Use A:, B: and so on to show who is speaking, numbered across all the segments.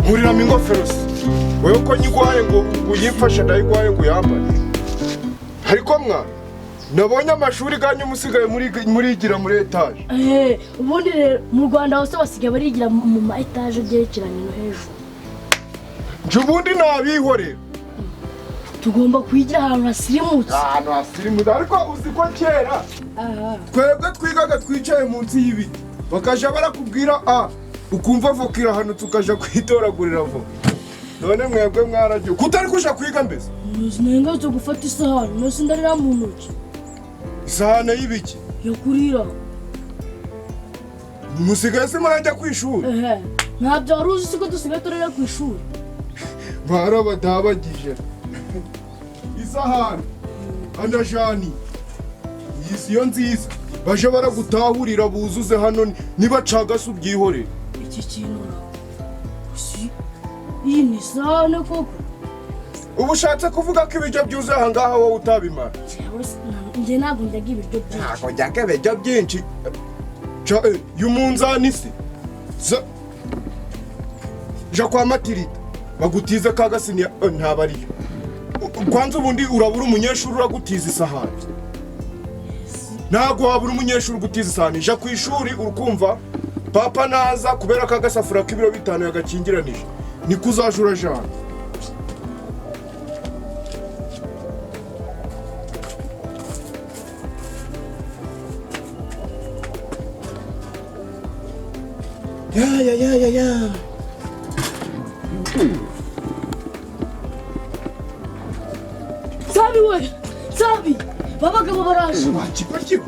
A: nkuriramo ingofero se wewe ko nyigwaye ngo uyimfashe ndayigwaye ngo yambare ariko mwana nabonye amashuri ganyu musigaye murigira muri etage
B: ubundi rero mu Rwanda hose basigaye barigira mu ma etage byerekeranye no hejuru
A: ubundi nabihorera
B: tugomba kwigira ahantu hasirimutse
A: ariko uzi ko kera twebwe twigaga twicaye munsi y'ibiti bakaja barakubwira ukumva vokira hano tukaja kwitoragurira voka none mwebwe mwaragiye kutari kuja kwiga mbese
B: nenga zo gufata isahani nose ndarira mu ntoki
A: isahani y'ibiki
B: yo kurira
A: musigaye se murajya kwishuri
B: ntabyo waruzi siko dusigaye turira ku ishuri
A: barabadabagije isahani andajani yisiyo nziza baje baragutahurira buzuze hano nibacagase ubyihorere
B: iki kintu iyi ni isahani koko
A: ubu ushatse kuvuga ko ibiryo byuzuye aha ngaha wowe utabimara
B: njye ntabwo ndyaga ibiryo byinshi
A: ntabwo ndyaga ibiryo byinshi y'umunzani se ja kwa matirita bagutize kagasiniya ntabariyo kwanza ubundi urabura umunyeshuri uragutiza isahani ntabwo wabura umunyeshuri ugutiza isahani ja ku ishuri urukumva papa naza kubera ko agasafura k'ibiro 5 yagakingiranije niko uzaje urajana ya
B: Nsabi we Nsabi babagabo baraje
A: bakiko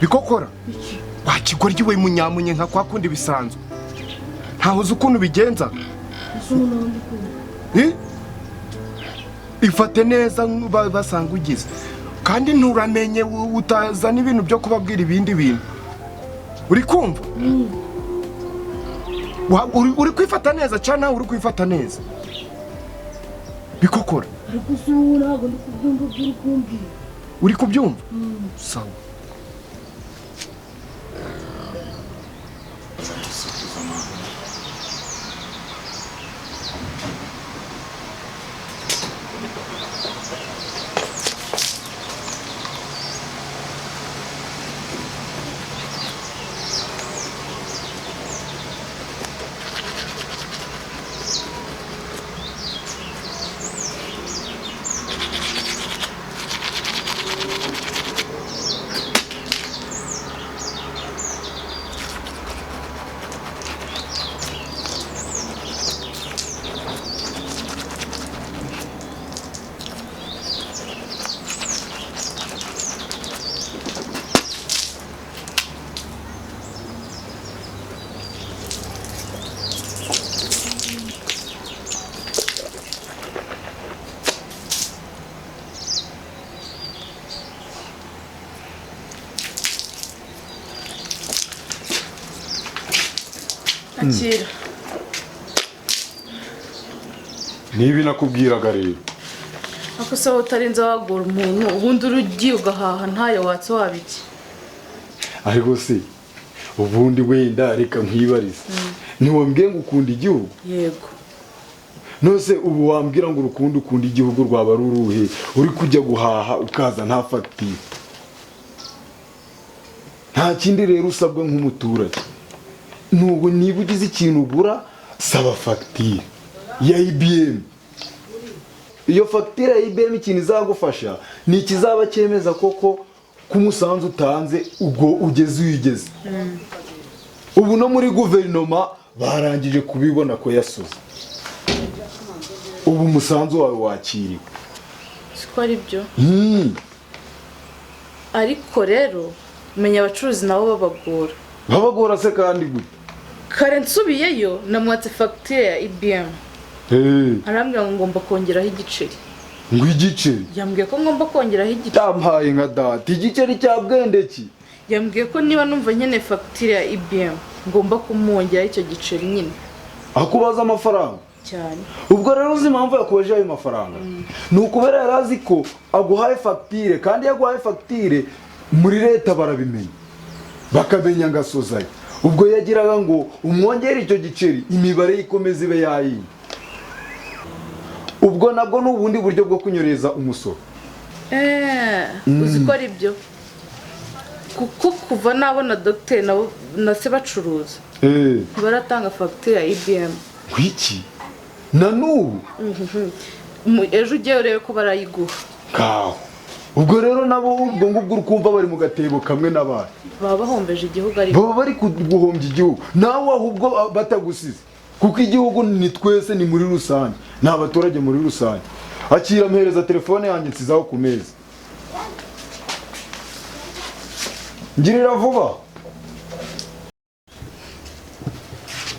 A: bikokora wakigoryi we munyamunye nka kwa kundi bisanzwe ntaho uzi ukuntu bigenza ifate neza basanga ugize kandi nturamenye utazana ibintu byo kubabwira ibindi bintu uri kumva uri kwifata neza cyane uri kwifata neza bikokora uri kubyumva sawa
B: akira
C: nibi nakubwiraga rero
D: ako se utarinze wagura umuntu ubundi urugiye ugahaha ntayo watse wabiki
C: ariko se ubundi wenda reka nkwibarize ntiwambwiye ngo ukunda igihugu
D: yego
C: nose ubu wambwira ngo ukunda igihugu rwaba ruruhe uri kujya guhaha ukaza nta fagitire nta kindi rero usabwa nk'umuturage nubwo niba ugize ikintu ugura saba fagitire ya IBM iyo fagitire ya IBM ikintu izagufasha ni ikizaba cyemeza koko kumusanzu utanze ubwo ugeze uyigeze ubu no muri guverinoma barangije kubibona ko yasoze ubu umusanzu wawe wakiriwe
D: siko ari byo ariko rero menya abacuruzi nabo babagora
C: se kandi gute
D: kare nsubiyeyo namwatse fagitire ya IBM arambwira ngo ngomba kongeraho igiceri
C: ngo igiceri
D: yambwiye ko ngomba kongeraho igiceri
C: yampaye nka data igiceri cya bwendeki
D: yambwiye ko niba numva nyene fagitire ya IBM ngomba kumwongera icyo giceri nyine.
C: akubaza amafaranga
D: Cyane.
C: ubwo rero uzi impamvu yakubaje ayo mafaranga ni ukubera yarazi ko aguhaye fagitire kandi yaguhaye fagitire muri leta barabimenya bakamenya ngasozayo ubwo yagiraga ngo umwongere icyo giceri imibare ikomeze ibe yayindi ubwo nabwo ni ubundi buryo bwo kunyereza umusoro
D: uzi ko ari byo kuko kuva nabona Dogiteri na se bacuruza baratanga fagitire ya IBM
C: kwiki na n'ubu
D: ejo ugiye urebe ko barayiguha
C: kaho ubwo rero nabo ubwo ngubwo urukumva bari mu gatebo kamwe n'abandi
D: baba bahombeje igihugu ariko
C: baba bari guhombya igihugu nawe ahubwo batagusize kuko igihugu ni twese ni muri rusange ni abaturage muri rusange akira mpereza telefone yanjye nsizaho ku meza ngirira vuba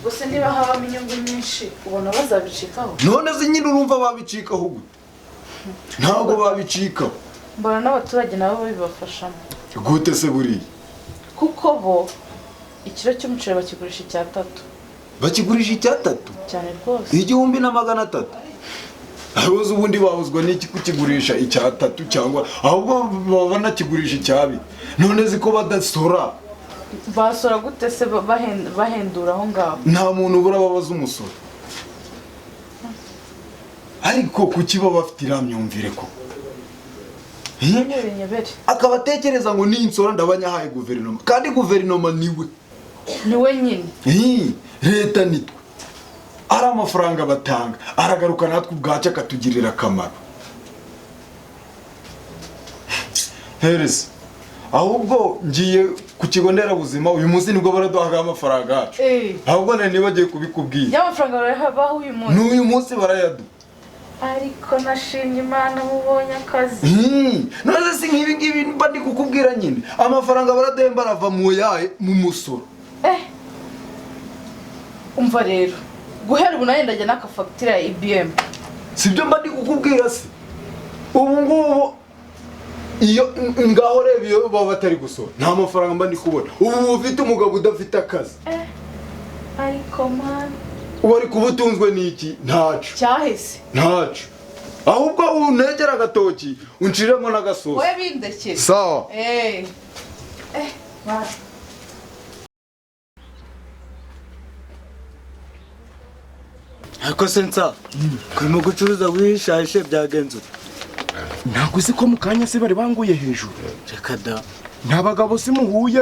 D: gusa niba habamo inyungu nyinshi ubona bazabicikaho
C: none zi nyine urumva babicikaho gute ntabwo babicikaho
D: mbona n'abaturage nabo bibafashamo
C: gute se buriya
D: kuko bo ikiro cy'umuceri bakigurisha 3
C: bakigurisha 3
D: cyane rwose
C: 1,300 abazi ubundi babuzwa n'iki kukigurisha 3 cyangwa ahubwo baba nakigurisha 2 none ziko badasora
D: basora gute se bahendura aho ngaho
C: nta muntu ubura babaza umusoro ariko kuki baba bafite iramyumvire ko akaba atekereza ngo ninsora ndabanyahaye guverinoma kandi guverinoma niwe nyine leta nitwe ari amafaranga batanga aragaruka natwe ubwacu akatugirira akamaro hereza ahubwo ngiye ku kigo nderabuzima uyu munsi nibwo baraduhaga amafaranga yacu ahubwo nari nibagiye kubikubwira
D: y'amafaranga barayabaho uyu munsi
C: n'uyu munsi barayaduha
D: ariko nashimye Imana mubonye akazi
C: none si nk'ibi ngibi mba ndi kukubwira nyine amafaranga baraduhemba arava mu yahe mu musoro
D: umva rero guhera ubu nayo ndajya n'aka fagitire ya IBM
C: sibyo mba ndi kukubwira se ubu ngubu iyo ngaho reba iyo baba batari gusora nta mafaranga mba ndi kubona ubu ufite umugabo udafite akazi
D: ariko man
C: wari kuba utunzwe n'iki ntacu
D: cyahise
C: ntacu ahubwo unegera agatoki unciremo n'agasosi
D: wowe bindekere
C: sawa
E: ariko se Nsabi kurimo gucuruza wishaje byagenze
A: ntabwo uzi ko mu kanya se bari banguye hejuru
E: reka da
A: nta bagabo se muhuye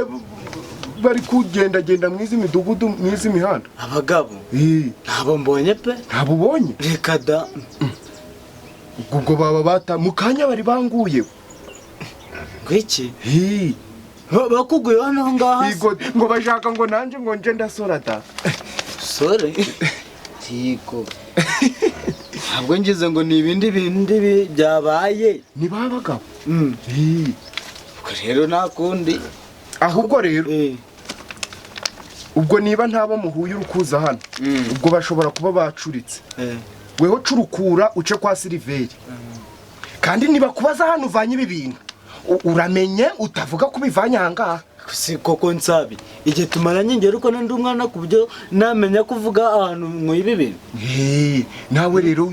A: bari kugendagenda mwizi midugudu mwizi mihanda
E: abagabo ntabo mbonye pe
A: ntabo ubonye
E: reka da
A: ubwo baba bata mu kanya bari banguye
E: gwiki bakuguye hano ngaha
A: ngo bashaka ngo nanje ngo nje ndasora da
E: sore tiko ntabwo ngize ngo ni ibindi byabaye
A: ni babagabo
E: ubwo rero nakundi
A: ahubwo rero ubwo niba ntabo muhuye urukuza hano ubwo bashobora kuba bacuritse weho curukura uce kwa Siliveri kandi niba kubaza hano uvanye ibi bintu uramenye utavuga ko bivanye ahangaha
E: si koko Nsabi igihe tumaranye ngero uko ndi umwana ku byo namenya kuvuga ahantu mu ibi bintu
A: nawe rero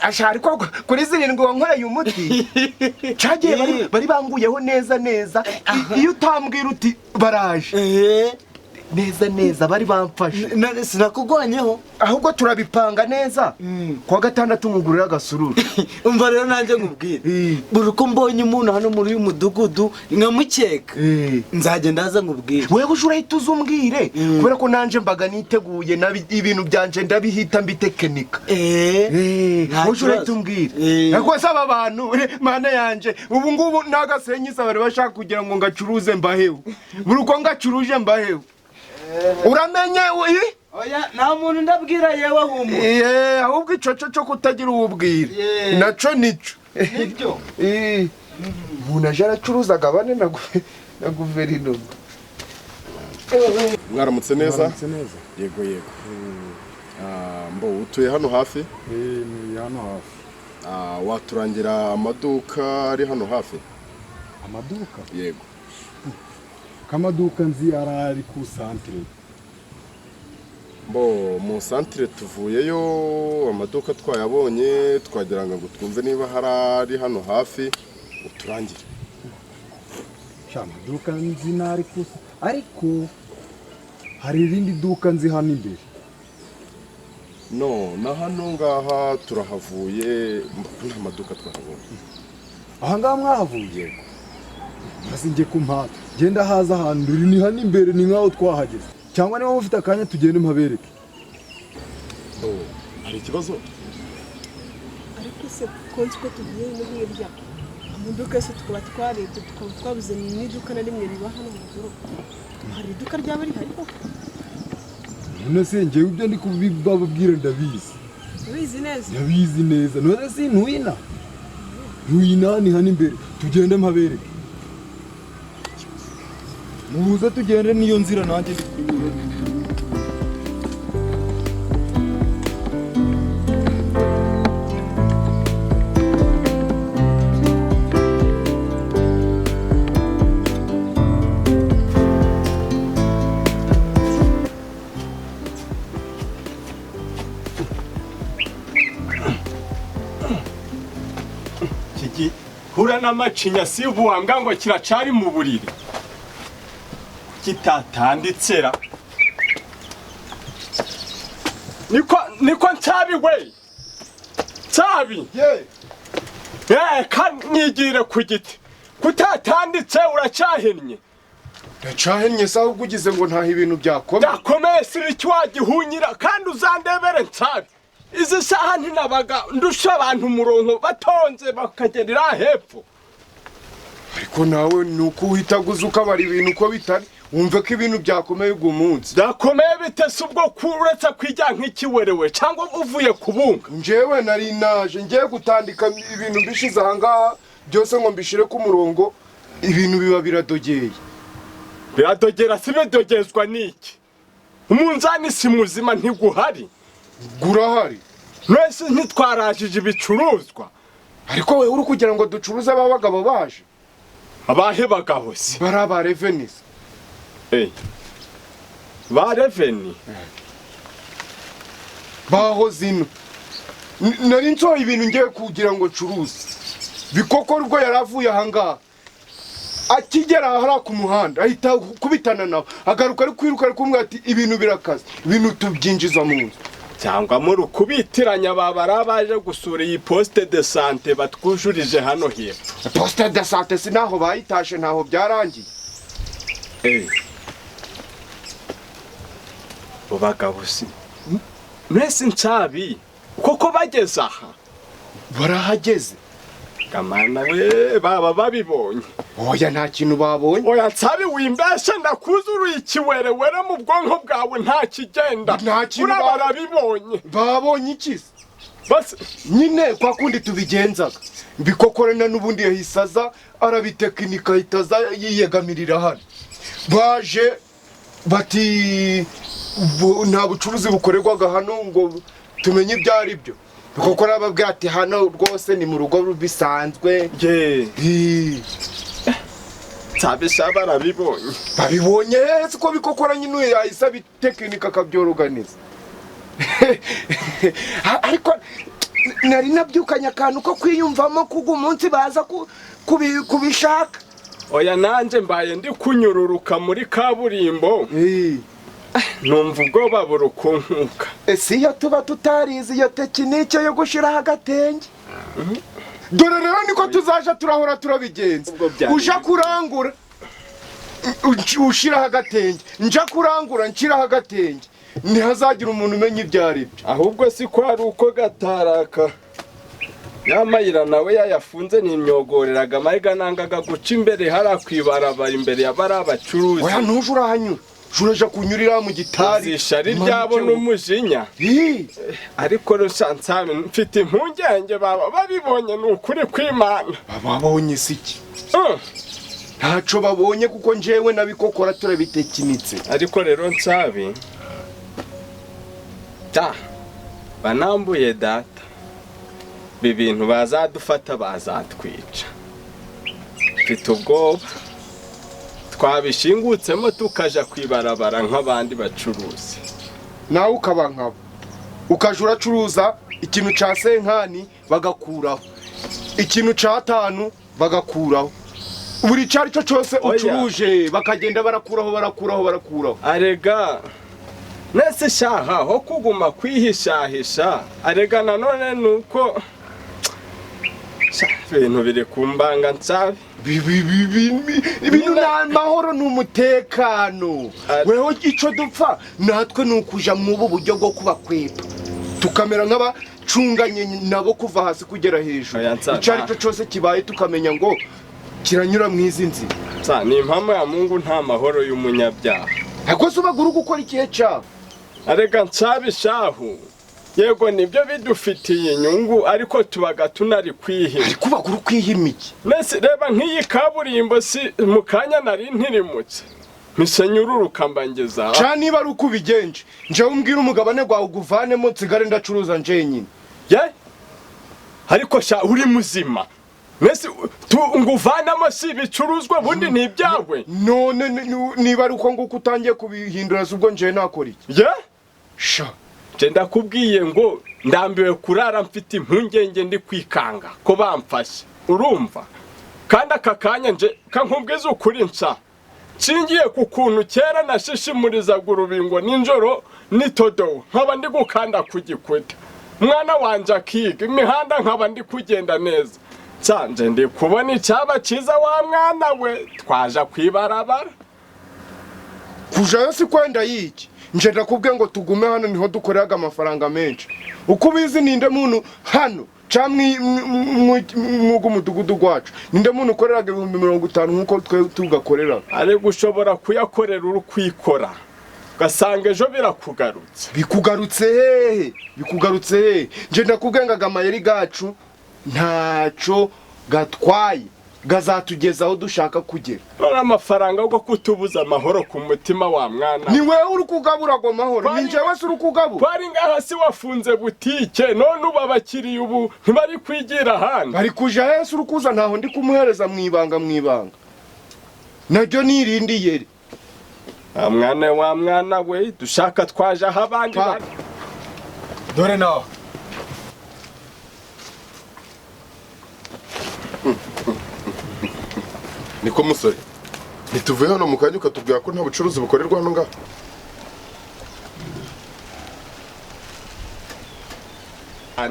A: ashari ko kuri 7 wankoreye umuti cyagiye bari banguyeho neza iyo utambwira uti baraje neza bari bamfashe
E: sinakugwanyeho
A: ahubwo turabipanga neza kwa gatandatu ngugurira gasururu
E: umva rero nanjye nkubwire buri uko mbonye umuntu hano muri uyu mudugudu nkamukeka nzajya ndaza nkubwire
A: wewe uje urahita uzumbwire kubera ko nanje mbaga niteguye ibintu byanje ndabihita mbitekenika uje urahita umbwire nako saba abantu mana yanje ubu ngubu nagasenyisa bari bashaka kugira ngo ngacuruze mbahewe buri uko ngacuruje mbahewe uramenye
E: oya nta muntu ndabwira yewe humu
A: ahubwo icoco cyo kutagira ububwire naco nico
E: nibyo
A: umuntu aje aracuruzaga bane na guverinoma
F: mwaramutse neza yego mbo utuye hano hafi
A: ni hano hafi
F: waturangira amaduka ari hano hafi
A: amaduka
F: yego
C: kamaduka nzi arari ku santere.
F: Bo mu santere tuvuyeyo amaduka twayabonye twagiranga ngo twumve niba harari hano hafi uturangire.
C: Amaduka nzi nari ku ariko hari irindi duka nzi hano imbere.
F: No, na hano ngaha turahavuye nta maduka twahabonye.
C: Aha ngaha mwahavuye? Maze njye kumpata. Genda haza ahantu ni hano imbere ni nkaho twahageze. Cyangwa niba mufite akanya tugende mpabereke.
F: Hari ikibazo?
G: Ariko se konzi ko tugiye no hirya. Amaduka yose tukaba twarebye tukaba twabuze n'iduka na rimwe riba hano mu rugo. Hari iduka ryaba rihari koko?
C: None se njyewe ibyo ndi kubibabwira ndabizi.
G: Ndabizi neza.
C: Ndabizi neza. None se ntuina ni hano imbere tugende mpabereke. Muze tugende niyo nzira nanjye ndi kunyura.
H: Hura n'amacinya si ubuhanga ngo kiracari mu buriri kitatanditsera niko Nsabi we Nsabi kanyigire ku giti kutatanditse uracahennye.
A: Ndacahennye saho ugize ngo ntaho ibintu
H: byakomeye siriki wagihunyira kandi uzandebere Nsabi. Izi saha ntinabaga ndusha abantu umurongo batonze bakagerera hepfo.
A: Ariko nawe nuko uhitaguza ukabara ibintu uko bitari wumve ko ibintu byakomeye ugu munsi.
H: Byakomeye bitese ubwo kuretse kwijya nk'ikiwerewe cyangwa uvuye kubunga.
A: Njewe nari naje ngiye gutandika ibintu bishize ahangaha byose ngo mbishire ku murongo ibintu biba biradogeye.
H: Biradogera sibedogezwa niki? Umunzani si muzima ntiguhari.
A: Gurahari.
H: Mwese ntitwarajije ibicuruzwa.
A: Ariko we uri kugira ngo ducuruze abagabo baje.
H: Abahe bagabo si
A: baraba revenues.
H: Ba revenue.
A: Baho zino. Nari nso ibintu ngiye kugira ngo curuze. Bikoko rwo yaravuye ahangaha. Akigera hara ku muhanda ahita kubitana nawe. Agaruka ari kwiruka ari kumwe ati ibintu birakaze. Ibintu tubyinjiza mu nzu.
H: Cyangwa muri kubitiranya babara baje gusura iyi poste de santé batwujurije hano hepfo.
A: Poste de santé sinaho bayitashe ntaho byarangiye.
H: Bagabo si mwese Nsabi koko bageze aha
A: barahageze.
H: Kamana we baba babibonye.
A: Oya nta kintu babonye.
H: Oya Nsabi wimbeshe ndakuzuruye ikiwerewere mu bwonko bwawe nta kigenda. Barabibonye.
A: Babonye iki?
H: Bas
A: nyine kwa kundi tubigenzaga. Mbikokorena n'ubundi yahisaza arabitekinika hitaza yiyegamirira hano. Baje bati nta bucuruzi bukorerwaga hano ngo tumenye ibyari byo. Kuko nababwira ati hano rwose ni mu rugo bisanzwe.
H: Nsabi barabibonye.
A: Babibonye siko bikokora nyine yahisa bitekinika kabyorganiza. Ariko nari nabyukanya akantu ko kwiyumvamo kugu umunsi baza kubishaka.
H: Oya nanje mbaye ndi kunyururuka muri kaburimbo. Numva ubwoba burukunkuka.
A: Ese iyo tuba tutarizi iyo tekinike yo gushiraho agatenge. Dore rero niko tuzaje turahora turabigenza. Uja kurangura ushiraho agatenge, nja kurangura nshiraho agatenge. Ntihazagira umuntu umenya ibyari byo.
H: Ahubwo si ko ari uko gataraka. Yamayira nawe yayafunze n'imyogoreraga mayiga nangaga guca imbere harakwibarabara imbere y'abari abacuruzi.
A: Oya ntujura hanyura. Juraje kunyurira mu gitari.
H: Zishari ryabo n'umujinya. Ariko Nsabi mfite impungenge baba babibonye n'ukuri kw'Imana.
A: Babonye siki? Ntaco babonye kuko njewe nabikokora turabitekinitse.
H: Ariko rero Nsabi banambuye data. Bibintu bazadufata bazatwica. Mfite ubwoba. twabishingutsemo tukaja kwibarabara nk'abandi bacuruzi.
A: Nawe ukaba nkabo ukaje uracuruza ikintu ca senkani bagakuraho, ikintu ca 5 bagakuraho, buri cari cyo cyose ucuruje bakagenda barakuraho.
H: Arega nese shaha ho kuguma kwihishahisha, arega nanone nuko ibintu biri kumbanga Nsabi.
A: Ibintu n'amahoro n'umutekano. Weho ico dupfa natwe nukuja mu buryo bwo kubakwepa tukamera nk'abacunganye nabo kuva hasi kugera hejuru. Icari cyo cyose kibaye tukamenya ngo kiranyura mwizi nzira.
H: Ni impamo ya Mungu nta mahoro y'umunyabyaha.
A: Ako subaguru gukora ikihe cyawe.
H: Arega Nsabi shahu. Yego nibyo bidufitiye inyungu ariko tubaga tunari kwihima.
A: Ariko baguru kwihima iki?
H: Nese reba nk'iyi kaburimbo si mukanya nari ntirimutse. Misenyururuka mbangeza.
A: Cha niba ari uko ubigenje. Nje umbwira umugabane gwawe guvanemo nsigare ndacuruza nje nyine.
H: Ye? Ariko sha uri muzima. Nese nguvanamo si ibicuruzwa bundi ni ibyawe.
A: None niba ari uko nguko utangiye kubihindura ubwo nje nakora iki?
H: Ye?
A: Sha
H: Jenda kubwiye ngo ndambiwe kurara mfite impungenge ndi kwikanga ko bamfashe. Urumva? Kandi akakanya nje kankubwiza ukuri nsa. Cingiye ku kuntu kera nashishimurizaga urubingo ninjoro nitodo nkaba ndi gukanda ku gikweta. Mwana wanje akiga imihanda nkaba ndi kugenda neza. Nje ndi kubona icyaba cyiza wa mwana we twaja kwibarabara.
A: Kujayo si kwenda yiki. Nje ndakubwiye ngo tugume hano niho dukoreraga amafaranga menshi. Uko bizi ninde muntu hano camwe mwugo mudugudu gwacu. Ninde muntu ukoreraga 50 nkuko twe tugakorera.
H: Ari gushobora kuyakorera uri kwikora. Gasanga ejo birakugarutse.
A: Bikugarutse hehe? Nje ndakubwiye ngo amayeri gacu ntaco gatwaye. Gazatugeza aho dushaka kugera.
H: None amafaranga yo kutubuza amahoro ku mutima wa mwana.
A: Ni wewe uri kugabura go mahoro. Ni njewe se uri kugabura.
H: Bari ngaha si wafunze butike none ubabakiriye ubu ntibari kwigira handi.
A: Bari kuja Yesu uri kuza ntaho ndi kumuhereza mwibanga. Naryo nirindi yeri.
H: Mwana wa mwana we dushaka twaje aho abandi bari.
A: Dore nawe.
F: Niko musore nituvuye hano mukanya ukatubwira ko nta bucuruzi bukorerwa hano ngaho.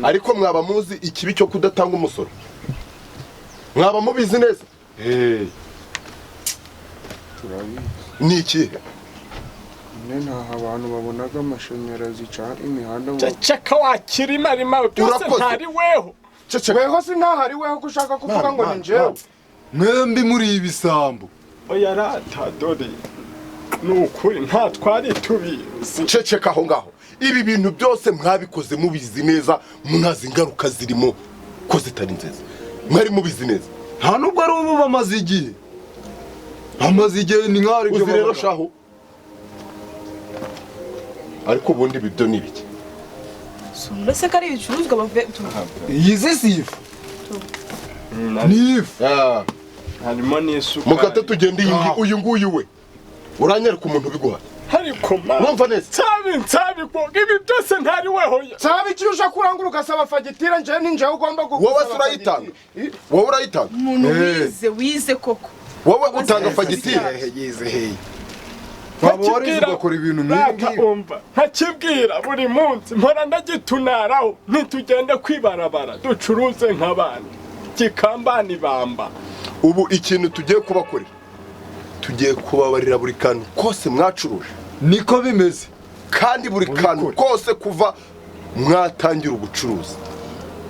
F: Ariko mwaba muzi ikibi cyo kudatanga umusoro? Mwaba mubizi neza? Ni iki?
A: Nta abantu babonaga amashanyarazi cyane imihanda.
H: Ceka wakirima rima byose ntari weho.
A: Weho si ntahari weho kushaka kuvuga ngo ni njewe.
C: Mwembi muri ibisambo.
H: Oya rata dore. Nukuri nta twari tubizi.
F: Ceceka aho ngaho. Ibi bintu byose mwabikoze mubizi neza munazi ingaruka zirimo ko zitari nziza. Mwari mubizi neza.
C: Nta nubwo ari ubu bamaze igihe. Ni nk'ari byo
F: rero shaho. Ariko ubundi bibyo ni biki?
G: Mbese ko ari ibicuruzwa bave
C: Yize sifu. Nifu.
H: Harimo n'isuka.
F: Mukate tugende uyu nguyu we. Uranyereka umuntu biguha.
H: Ariko
F: urumva neza.
H: Nsabi ko ibi byose ntari weho.
A: Nsabi kirusha kurangura ugasaba fagitire nje ninje ugomba
F: gukora. Wowe urayitanga. Wowe urayitanga.
G: Umuntu wize koko.
F: Wowe utanga fagitire.
C: Yize hey. Waboriza gukora ibintu
H: nk'ibi. Ntakibwira buri munsi mpora ndagitunaraho ntitugende kwibarabara ducuruze nk'abandi. Kikambani bamba.
F: Ubu ikintu tugiye kubakorera. Tugiye kubabarira buri kantu kose mwacuruje.
C: Niko bimeze.
F: Kandi buri kantu kose kuva mwatangira ubucuruzi.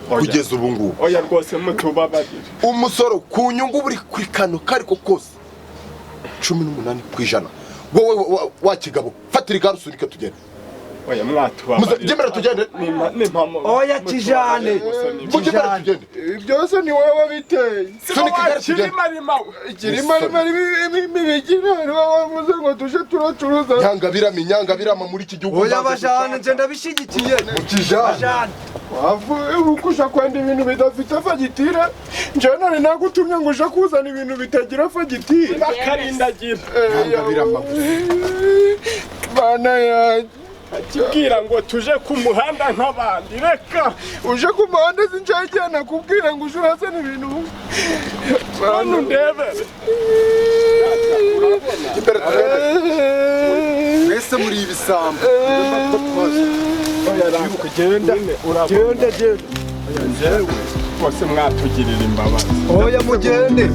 F: Kugeza ubu ngubu.
H: Oya rwose mutubabarire.
F: Umusoro ku nyungu buri kuri kantu kariko kose 18%. Wowe wakigabo fatira igare usunika tugende.
H: oya mwatubabarira
F: Jemera tugende.
H: ni mpamo
E: oya kijane
F: Mujemera tugende.
A: byose ni wowe wabiteye imibigina ni wowe wavuze ngo tuje turacuruza
F: Nyangabirama muri iki gihugu.
E: oya bajane nje ndabishigikiye
F: Mukijane.
A: wavuye ukusha kwenda ibintu bidafite fagitire njyewe nari nagutumye ngo uje kuzana ibintu bitagira fagitire
H: bakarindagira
F: Nyangabirama.
A: bana yanjye
H: akibwira ngo tuje ku muhanda nk'abandi reka
A: uje ku muhanda sinjyagiye nakubwira ngo uje urazana ibintu
H: hano ndebe
F: Imbere tugende.
C: Mwese muri ibisambo.
H: genda njyewe bose mwatugirira imbabazi
C: Oya mugende.